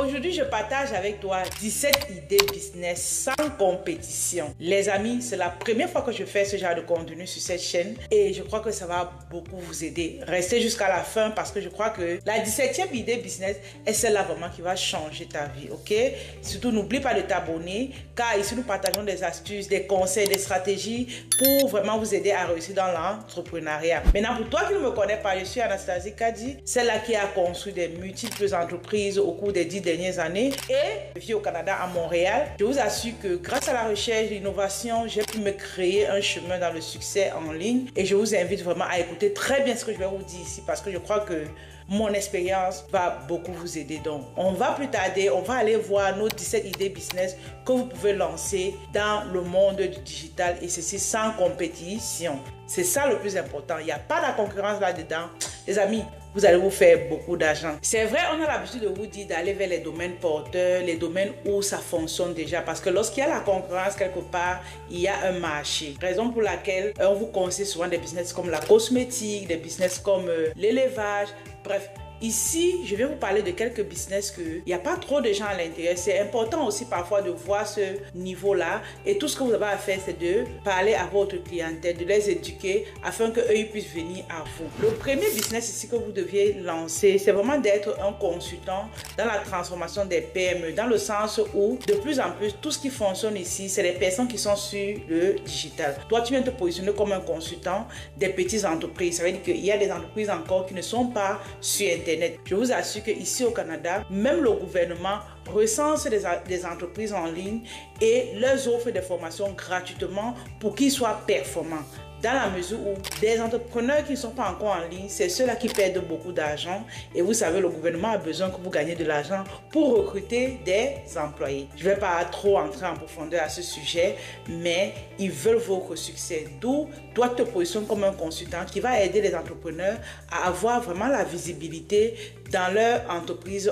Aujourd'hui, je partage avec toi 17 idées business sans compétition. Les amis, c'est la première fois que je fais ce genre de contenu sur cette chaîne et je crois que ça va beaucoup vous aider. Restez jusqu'à la fin parce que je crois que la 17e idée business est celle-là vraiment qui va changer ta vie, ok? Surtout, n'oublie pas de t'abonner car ici, nous partageons des astuces, des conseils, des stratégies pour vraiment vous aider à réussir dans l'entrepreneuriat. Maintenant, pour toi qui ne me connais pas, je suis Anastasie Kadi, celle-là qui a construit des multiples entreprises au cours des 10 dernières années et je vis au Canada, à Montréal. Je vous assure que grâce à la recherche et l'innovation, j'ai pu me créer un chemin dans le succès en ligne et je vous invite vraiment à écouter très bien ce que je vais vous dire ici parce que je crois que mon expérience va beaucoup vous aider. Donc, on va plus tarder, on va aller voir nos 17 idées business que vous pouvez lancer dans le monde du digital et ceci sans compétition. C'est ça le plus important. Il n'y a pas de concurrence là-dedans. Les amis, vous allez vous faire beaucoup d'argent. C'est vrai, on a l'habitude de vous dire d'aller vers les domaines porteurs, les domaines où ça fonctionne déjà. Parce que lorsqu'il y a la concurrence quelque part, il y a un marché. Raison pour laquelle on vous conseille souvent des business comme la cosmétique, des business comme l'élevage, bref. Ici, je vais vous parler de quelques business qu'il n'y a pas trop de gens à l'intérieur. C'est important aussi parfois de voir ce niveau-là. Et tout ce que vous avez à faire, c'est de parler à votre clientèle, de les éduquer afin qu'eux puissent venir à vous. Le premier business ici que vous deviez lancer, c'est vraiment d'être un consultant dans la transformation des PME. Dans le sens où, de plus en plus, tout ce qui fonctionne ici, c'est les personnes qui sont sur le digital. Toi, tu viens te positionner comme un consultant des petites entreprises. Ça veut dire qu'il y a des entreprises encore qui ne sont pas sur Internet. Je vous assure qu'ici au Canada, même le gouvernement recense des entreprises en ligne et leur offre des formations gratuitement pour qu'ils soient performants. Dans la mesure où des entrepreneurs qui ne sont pas encore en ligne, c'est ceux-là qui perdent beaucoup d'argent. Et vous savez, le gouvernement a besoin que vous gagnez de l'argent pour recruter des employés. Je ne vais pas trop entrer en profondeur à ce sujet, mais ils veulent votre succès. D'où toi te positionnes comme un consultant qui va aider les entrepreneurs à avoir vraiment la visibilité dans leur entreprise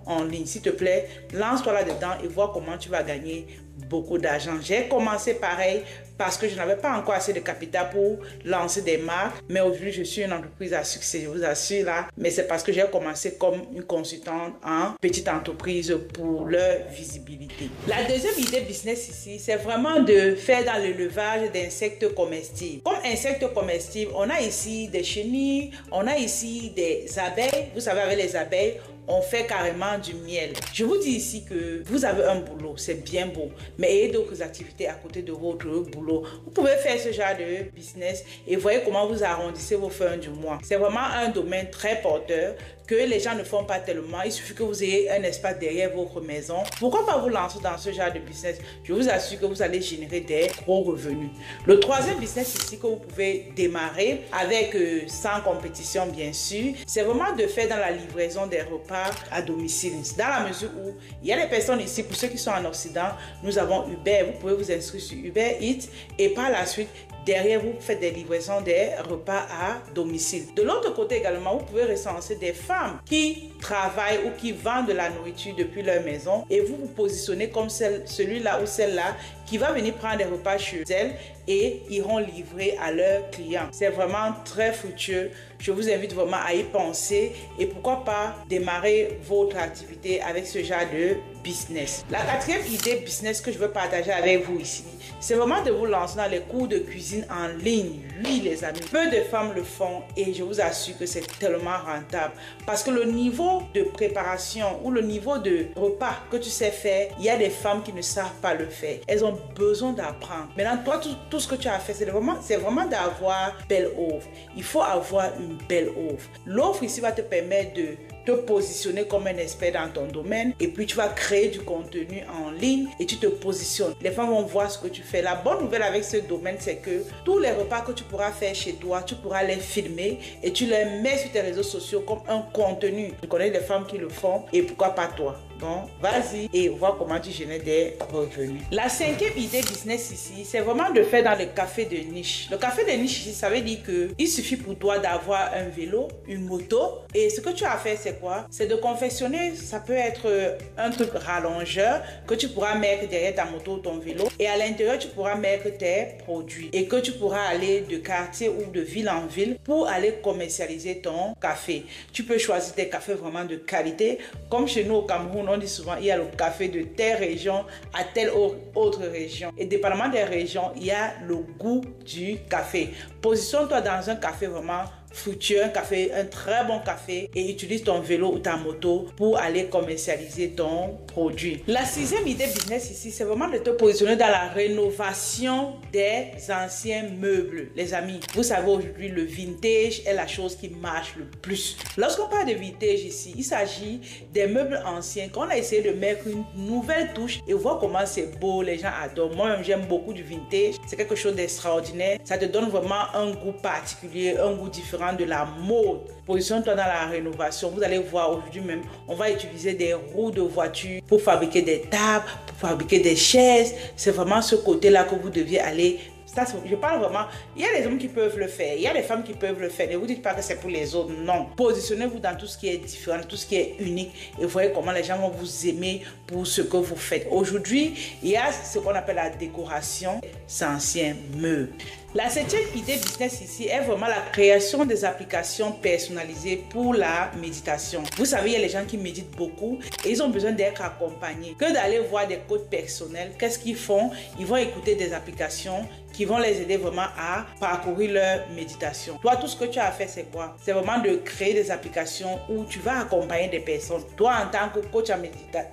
en ligne. S'il te plaît, lance-toi là-dedans et vois comment tu vas gagner beaucoup d'argent. J'ai commencé pareil parce que je n'avais pas encore assez de capital pour lancer des marques, mais aujourd'hui je suis une entreprise à succès, je vous assure là, mais c'est parce que j'ai commencé comme une consultante en petite entreprise pour leur visibilité. La deuxième idée business ici, c'est vraiment de faire dans l'élevage d'insectes comestibles. Comme insectes comestibles, on a ici des chenilles, on a ici des abeilles. Vous savez, avec les abeilles, on fait carrément du miel. Je vous dis ici que vous avez un boulot, c'est bien beau, mais ayez d'autres activités à côté de votre boulot. Vous pouvez faire ce genre de business et voyez comment vous arrondissez vos fins du mois. C'est vraiment un domaine très porteur que les gens ne font pas tellement. Il suffit que vous ayez un espace derrière votre maison. Pourquoi pas vous lancer dans ce genre de business? Je vous assure que vous allez générer des gros revenus. Le troisième business ici que vous pouvez démarrer avec sans compétition bien sûr, c'est vraiment de faire dans la livraison des repas à domicile. Dans la mesure où il y a des personnes ici, pour ceux qui sont en Occident, nous avons Uber. Vous pouvez vous inscrire sur Uber Eats et par la suite, derrière, vous faites des livraisons des repas à domicile. De l'autre côté également, vous pouvez recenser des femmes qui travaillent ou qui vendent de la nourriture depuis leur maison et vous vous positionnez comme celui-là ou celle-là qui va venir prendre des repas chez elles et iront livrer à leurs clients. C'est vraiment très fructueux. Je vous invite vraiment à y penser et pourquoi pas démarrer votre activité avec ce genre de business. La quatrième idée business que je veux partager avec vous ici, c'est vraiment de vous lancer dans les cours de cuisine en ligne. Oui, les amis, peu de femmes le font et je vous assure que c'est tellement rentable parce que le niveau de préparation ou le niveau de repas que tu sais faire, il y a des femmes qui ne savent pas le faire. Elles ont besoin d'apprendre. Maintenant, toi, tout ce que tu as fait, c'est vraiment d'avoir belle offre. Il faut avoir une belle offre. L'offre ici va te permettre de te positionner comme un expert dans ton domaine et puis tu vas créer du contenu en ligne et tu te positionnes. Les femmes vont voir ce que tu fais. La bonne nouvelle avec ce domaine, c'est que tous les repas que tu pourras faire chez toi, tu pourras les filmer et tu les mets sur tes réseaux sociaux comme un contenu. Je connais des femmes qui le font et pourquoi pas toi? Donc, vas-y et vois comment tu génères des revenus. La cinquième idée business ici, c'est vraiment de faire dans le café de niche. Le café de niche ici, ça veut dire qu'il suffit pour toi d'avoir un vélo, une moto et ce que tu as à faire, c'est quoi? C'est de confectionner, ça peut être un truc rallongeur que tu pourras mettre derrière ta moto ou ton vélo et à l'intérieur, tu pourras mettre tes produits et que tu pourras aller de quartier ou de ville en ville pour aller commercialiser ton café. Tu peux choisir des cafés vraiment de qualité comme chez nous au Cameroun, on dit souvent, il y a le café de telle région à telle autre région. Et dépendamment des régions, il y a le goût du café. Positionne-toi dans un café vraiment fructueux, un très bon café, et utilise ton vélo ou ta moto pour aller commercialiser ton produit. La sixième idée business ici, c'est vraiment de te positionner dans la rénovation des anciens meubles. Les amis, vous savez aujourd'hui, le vintage est la chose qui marche le plus. Lorsqu'on parle de vintage ici, il s'agit des meubles anciens qu'on a essayé de mettre une nouvelle touche et voir comment c'est beau, les gens adorent. Moi-même, j'aime beaucoup du vintage. C'est quelque chose d'extraordinaire. Ça te donne vraiment un goût particulier, un goût différent de la mode. Positionne-toi dans la rénovation. Vous allez voir aujourd'hui même, on va utiliser des roues de voiture pour fabriquer des tables, pour fabriquer des chaises. C'est vraiment ce côté-là que vous deviez aller. Ça, je parle vraiment, il y a des hommes qui peuvent le faire, il y a des femmes qui peuvent le faire. Ne vous dites pas que c'est pour les autres, non. Positionnez-vous dans tout ce qui est différent, tout ce qui est unique et voyez comment les gens vont vous aimer pour ce que vous faites. Aujourd'hui, il y a ce qu'on appelle la décoration anciens meubles. La septième idée business ici est vraiment la création des applications personnalisées pour la méditation. Vous savez, il y a les gens qui méditent beaucoup et ils ont besoin d'être accompagnés. Que d'aller voir des coachs personnels, qu'est-ce qu'ils font? Ils vont écouter des applications qui vont les aider vraiment à parcourir leur méditation. Toi, tout ce que tu as à faire, c'est quoi? C'est vraiment de créer des applications où tu vas accompagner des personnes. Toi, en tant que coach en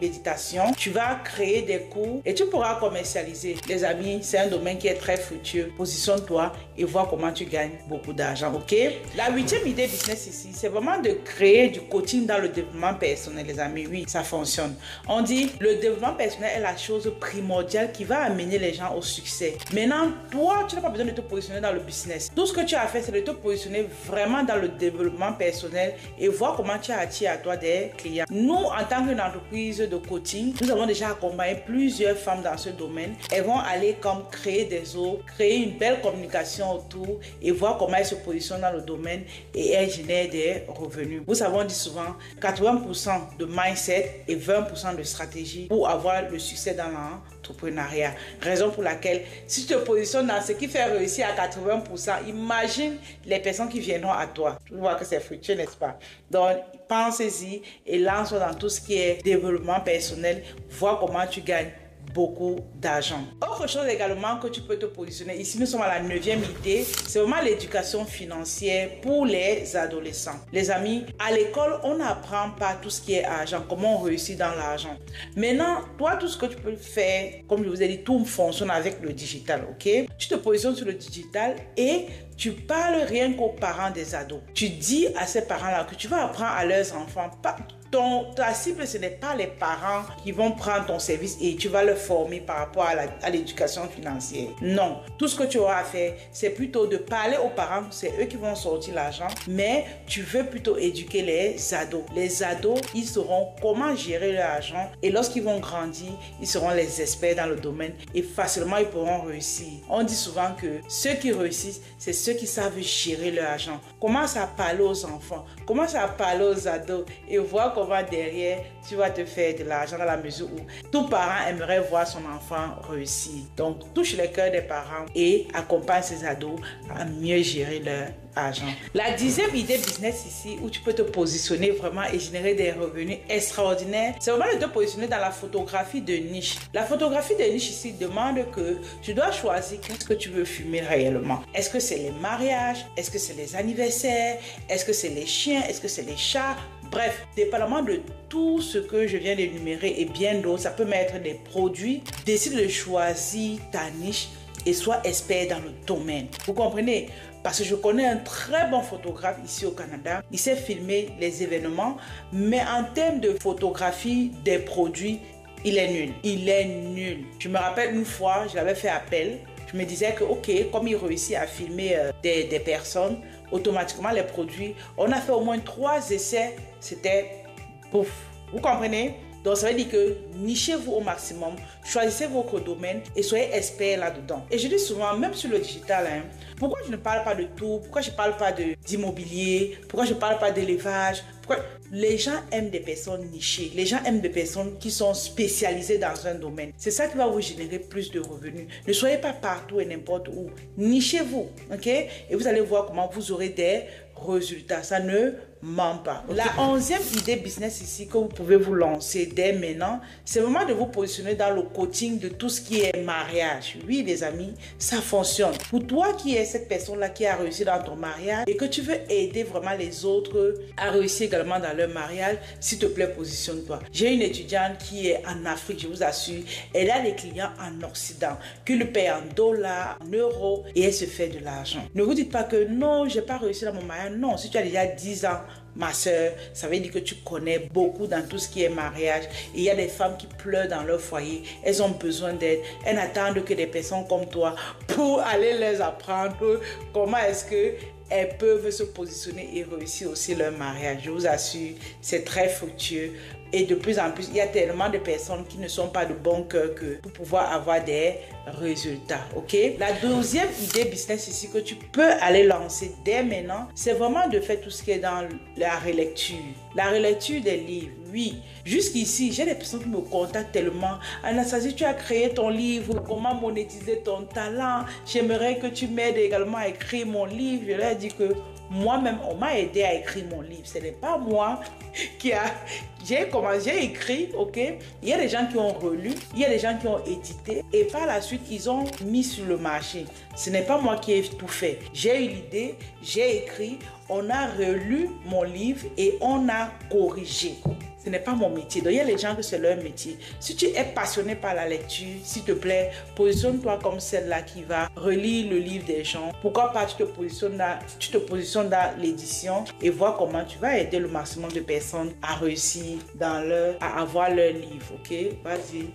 méditation, tu vas créer des cours et tu pourras commercialiser. Les amis, c'est un domaine qui est très fructueux. Positionne-toi et vois comment tu gagnes beaucoup d'argent, ok? La huitième idée business ici, c'est vraiment de créer du coaching dans le développement personnel, les amis. Oui, ça fonctionne. On dit, le développement personnel est la chose primordiale qui va amener les gens au succès. Maintenant, toi, tu n'as pas besoin de te positionner dans le business. Tout ce que tu as fait, c'est de te positionner vraiment dans le développement personnel et voir comment tu attires à toi des clients. Nous, en tant qu'une entreprise de coaching, nous avons déjà accompagné plusieurs femmes dans ce domaine. Elles vont aller comme créer des offres, créer une belle communication autour et voir comment elles se positionnent dans le domaine et elles génèrent des revenus. Vous savez, on dit souvent 80% de mindset et 20% de stratégie pour avoir le succès dans l'entrepreneuriat. Raison pour laquelle, si tu te positionnes dans ce qui fait réussir à 80%, imagine les personnes qui viendront à toi. Tu vois que c'est fructueux, n'est-ce pas? Donc, pensez-y et lance-toi dans tout ce qui est développement personnel. Vois comment tu gagnes beaucoup d'argent. Autre chose également que tu peux te positionner, ici nous sommes à la 9e idée, c'est vraiment l'éducation financière pour les adolescents. Les amis, à l'école, on n'apprend pas tout ce qui est argent, comment on réussit dans l'argent. Maintenant, toi, tout ce que tu peux faire, comme je vous ai dit, tout fonctionne avec le digital, ok? Tu te positionnes sur le digital et tu parles rien qu'aux parents des ados. Tu dis à ces parents-là que tu vas apprendre à leurs enfants, ta cible, ce n'est pas les parents qui vont prendre ton service et tu vas le former par rapport à l'éducation financière. Non, tout ce que tu auras à faire, c'est plutôt de parler aux parents, c'est eux qui vont sortir l'argent, mais tu veux plutôt éduquer les ados. Les ados, ils sauront comment gérer leur argent et lorsqu'ils vont grandir, ils seront les experts dans le domaine et facilement ils pourront réussir. On dit souvent que ceux qui réussissent, c'est ceux qui savent gérer leur argent. Commence à parler aux enfants, commence à parler aux ados et voir comment derrière tu vas te faire de l'argent dans la mesure où tout parent aimerait voir son enfant réussir. Donc touche les cœurs des parents et accompagne ces ados à mieux gérer leur argent. La 10e idée business ici où tu peux te positionner vraiment et générer des revenus extraordinaires, c'est vraiment de te positionner dans la photographie de niche. La photographie de niche ici demande que tu dois choisir qu'est-ce que tu veux filmer réellement. Est-ce que c'est les mariages? Est-ce que c'est les anniversaires? Est-ce que c'est les chiens? Est-ce que c'est les chats? Bref, dépendamment de tout ce que je viens d'énumérer et bien d'autres, ça peut mettre des produits. Décide de choisir ta niche et sois expert dans le domaine. Vous comprenez? Parce que je connais un très bon photographe ici au Canada. Il sait filmer les événements, mais en termes de photographie des produits, il est nul. Il est nul. Je me rappelle une fois, je l'avais fait appel. Je me disais que, ok, comme il réussit à filmer des personnes, automatiquement les produits, on a fait au moins 3 essais, c'était pouf. Vous comprenez? Donc ça veut dire que nichez-vous au maximum, choisissez votre domaine et soyez expert là-dedans. Et je dis souvent, même sur le digital, pourquoi je ne parle pas de tout? Pourquoi je ne parle pas d'immobilier? Pourquoi je ne parle pas d'élevage? Les gens aiment des personnes nichées. Les gens aiment des personnes qui sont spécialisées dans un domaine. C'est ça qui va vous générer plus de revenus. Ne soyez pas partout et n'importe où. Nichez-vous, ok? Et vous allez voir comment vous aurez des résultats. Ça ne mens pas. Okay. La 11e idée business ici que vous pouvez vous lancer dès maintenant, c'est vraiment de vous positionner dans le coaching de tout ce qui est mariage. Oui, les amis, ça fonctionne. Pour toi qui es cette personne-là qui a réussi dans ton mariage et que tu veux aider vraiment les autres à réussir également dans leur mariage, s'il te plaît, positionne-toi. J'ai une étudiante qui est en Afrique, je vous assure, elle a des clients en Occident qui le payent en dollars, en euros et elle se fait de l'argent. Ne vous dites pas que non, j'ai pas réussi dans mon mariage. Non, si tu as déjà 10 ans, ma soeur, ça veut dire que tu connais beaucoup dans tout ce qui est mariage. Et il y a des femmes qui pleurent dans leur foyer. Elles ont besoin d'aide. Elles n'attendent que des personnes comme toi pour aller les apprendre comment est-ce que elles peuvent se positionner et réussir aussi leur mariage. Je vous assure, c'est très fructueux. Et de plus en plus, il y a tellement de personnes qui ne sont pas de bon cœur que pour pouvoir avoir des résultats. Ok? La 12e idée business ici que tu peux aller lancer dès maintenant, c'est vraiment de faire tout ce qui est dans la relecture. La relecture des livres, oui. Jusqu'ici, j'ai des personnes qui me contactent tellement. Anastasie, tu as créé ton livre, comment monétiser ton talent? J'aimerais que tu m'aides également à écrire mon livre. Je leur ai dit que moi-même, on m'a aidé à écrire mon livre. Ce n'est pas moi qui a... J'ai écrit, ok? Il y a des gens qui ont relu, il y a des gens qui ont édité et par la suite, ils ont mis sur le marché. Ce n'est pas moi qui ai tout fait. J'ai eu l'idée, j'ai écrit, on a relu mon livre et on a corrigé. Ce n'est pas mon métier. Donc, il y a les gens que c'est leur métier. Si tu es passionné par la lecture, s'il te plaît, positionne-toi comme celle-là qui va relire le livre des gens. Pourquoi pas tu te positionnes dans l'édition et vois comment tu vas aider le maximum de personnes à réussir à avoir leur livre. Ok? Vas-y.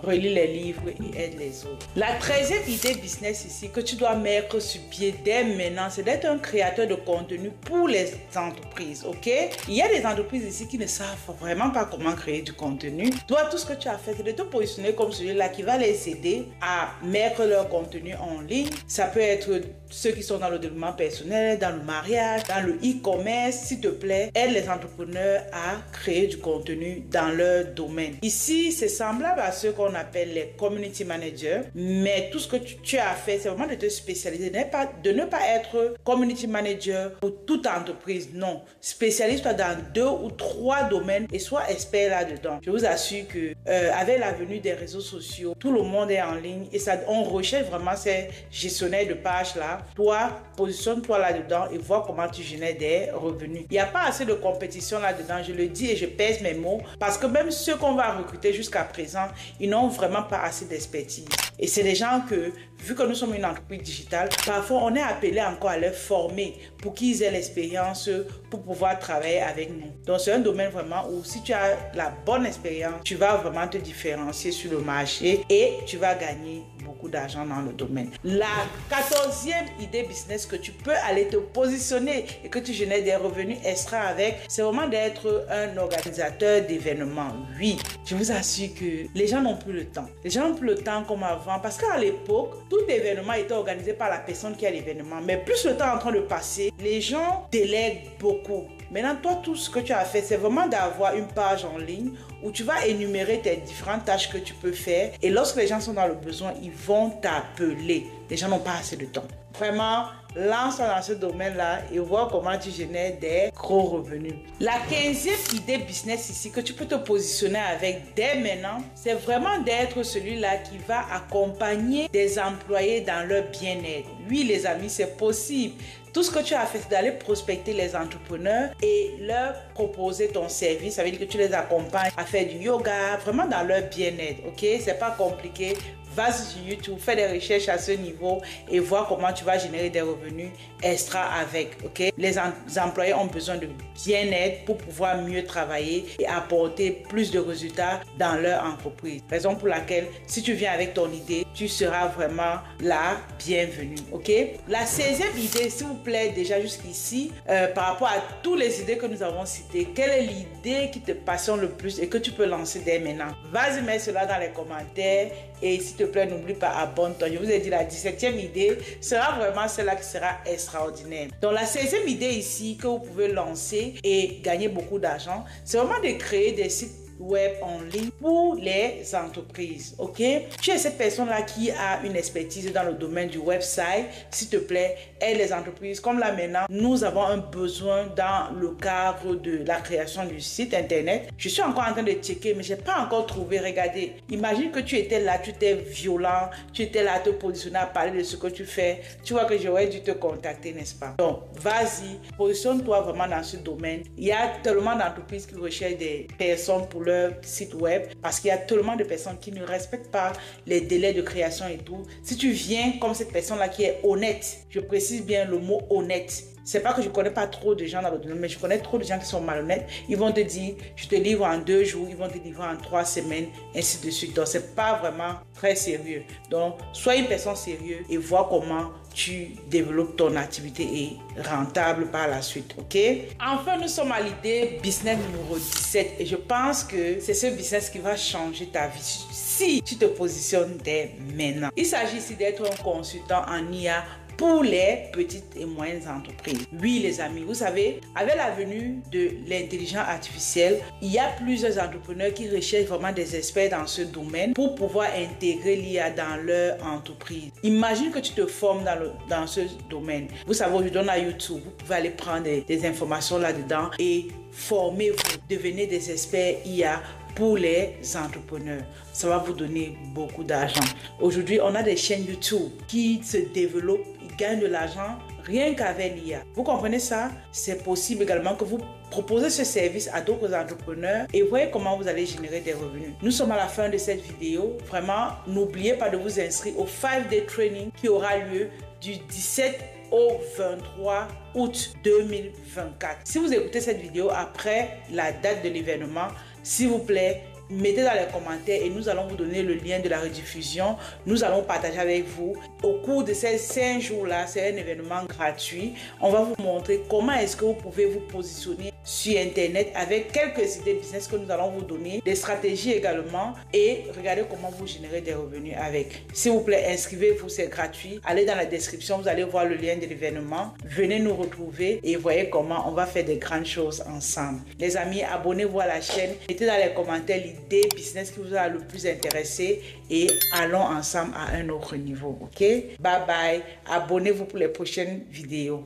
Relis les livres et aide les autres. La 13e idée business ici que tu dois mettre sur pied dès maintenant, c'est d'être un créateur de contenu pour les entreprises, ok? Il y a des entreprises ici qui ne savent vraiment pas comment créer du contenu. Toi, tout ce que tu as fait, c'est de te positionner comme celui-là qui va les aider à mettre leur contenu en ligne. Ça peut être ceux qui sont dans le développement personnel, dans le mariage, dans le e-commerce. S'il te plaît, aide les entrepreneurs à créer du contenu dans leur domaine. Ici, c'est semblable à ce qu'on appelle les community managers, mais tout ce que tu as fait, c'est vraiment de te spécialiser, de ne pas être community manager pour toute entreprise, non. Spécialise-toi dans 2 ou 3 domaines et sois expert là-dedans. Je vous assure que avec la venue des réseaux sociaux, tout le monde est en ligne et ça, on recherche vraiment ces gestionnaires de pages là. Toi, positionne-toi là-dedans et vois comment tu génères des revenus. Il n'y a pas assez de compétition là-dedans, je le dis et je pèse mes mots, parce que même ceux qu'on va recruter jusqu'à présent, ils n'ont vraiment pas assez d'expertise. Et c'est des gens que, vu que nous sommes une entreprise digitale, parfois on est appelé encore à les former pour qu'ils aient l'expérience pour pouvoir travailler avec nous. Donc c'est un domaine vraiment où si tu as la bonne expérience, tu vas vraiment te différencier sur le marché et tu vas gagner beaucoup d'argent dans le domaine. La 14e idée business que tu peux aller te positionner et que tu génères des revenus extra avec, c'est vraiment d'être un organisateur d'événements. Oui, je vous assure que les gens n'ont plus le temps. Les gens n'ont plus le temps comme avant parce qu'à l'époque, tout événement était organisé par la personne qui a l'événement. Mais plus le temps est en train de passer, les gens délèguent beaucoup. Maintenant, toi, tout ce que tu as fait, c'est vraiment d'avoir une page en ligne où tu vas énumérer tes différentes tâches que tu peux faire. Et lorsque les gens sont dans le besoin, ils vont t'appeler. Les gens n'ont pas assez de temps. Vraiment, lance-toi dans ce domaine-là et vois comment tu génères des gros revenus. La 15e idée business ici que tu peux te positionner avec dès maintenant, c'est vraiment d'être celui-là qui va accompagner des employés dans leur bien-être. Oui, les amis, c'est possible. Tout ce que tu as fait, c'est d'aller prospecter les entrepreneurs et leur proposer ton service. Ça veut dire que tu les accompagnes à faire du yoga, vraiment dans leur bien-être, ok? C'est pas compliqué. Va sur YouTube, fais des recherches à ce niveau et vois comment tu vas générer des revenus extra avec, ok? Les employés ont besoin de bien-être pour pouvoir mieux travailler et apporter plus de résultats dans leur entreprise. Raison pour laquelle, si tu viens avec ton idée, tu seras vraiment la bienvenue, ok? La 16e idée, s'il vous plaît, déjà jusqu'ici, par rapport à toutes les idées que nous avons citées, quelle est l'idée qui te passionne le plus et que tu peux lancer dès maintenant? Vas-y, mets cela dans les commentaires et s'il te plaît, n'oublie pas, abonne-toi. Je vous ai dit, la 17e idée sera vraiment celle-là qui sera extraordinaire. Donc, la 16e idée ici que vous pouvez lancer et gagner beaucoup d'argent, c'est vraiment de créer des sites web en ligne pour les entreprises, ok? Tu es cette personne-là qui a une expertise dans le domaine du website, s'il te plaît, aide les entreprises. Comme là maintenant, nous avons un besoin dans le cadre de la création du site internet. Je suis encore en train de checker, mais je n'ai pas encore trouvé. Regardez, imagine que tu étais là, tu étais violent, tu étais là à te positionner, à parler de ce que tu fais. Tu vois que j'aurais dû te contacter, n'est-ce pas? Donc, vas-y, positionne-toi vraiment dans ce domaine. Il y a tellement d'entreprises qui recherchent des personnes pour leur site web parce qu'il y a tellement de personnes qui ne respectent pas les délais de création et tout. Si tu viens comme cette personne-là qui est honnête, je précise bien le mot honnête. C'est pas que je connais pas trop de gens dans le domaine, mais je connais trop de gens qui sont malhonnêtes. Ils vont te dire, je te livre en 2 jours, ils vont te livrer en 3 semaines, ainsi de suite. Donc, c'est pas vraiment très sérieux. Donc, sois une personne sérieuse et vois comment tu développes ton activité et rentable par la suite, ok? Enfin, nous sommes à l'idée business numéro 17 et je pense que c'est ce business qui va changer ta vie si tu te positionnes dès maintenant. Il s'agit ici d'être un consultant en IA pour les petites et moyennes entreprises. Oui, les amis, vous savez, avec la venue de l'intelligence artificielle, il y a plusieurs entrepreneurs qui recherchent vraiment des experts dans ce domaine pour pouvoir intégrer l'IA dans leur entreprise. Imagine que tu te formes dans ce domaine. Vous savez, aujourd'hui, on a YouTube. Vous pouvez aller prendre des informations là-dedans et formez-vous. Devenez des experts IA pour les entrepreneurs. Ça va vous donner beaucoup d'argent. Aujourd'hui, on a des chaînes YouTube qui se développent, ils gagnent de l'argent rien qu'avec l'IA. Vous comprenez ça? C'est possible également que vous proposez ce service à d'autres entrepreneurs et voyez comment vous allez générer des revenus. Nous sommes à la fin de cette vidéo. Vraiment, n'oubliez pas de vous inscrire au 5-day training qui aura lieu du 17 au 23 août 2024. Si vous écoutez cette vidéo après la date de l'événement, s'il vous plaît, mettez dans les commentaires et nous allons vous donner le lien de la rediffusion. Nous allons partager avec vous. Au cours de ces 5 jours-là, c'est un événement gratuit. On va vous montrer comment est-ce que vous pouvez vous positionner sur Internet avec quelques idées business que nous allons vous donner, des stratégies également et regardez comment vous générer des revenus avec. S'il vous plaît, inscrivez-vous, c'est gratuit. Allez dans la description, vous allez voir le lien de l'événement. Venez nous retrouver et voyez comment on va faire des grandes choses ensemble. Les amis, abonnez-vous à la chaîne. Mettez dans les commentaires l'idée business qui vous a le plus intéressé et allons ensemble à un autre niveau. Ok? Bye bye. Abonnez-vous pour les prochaines vidéos.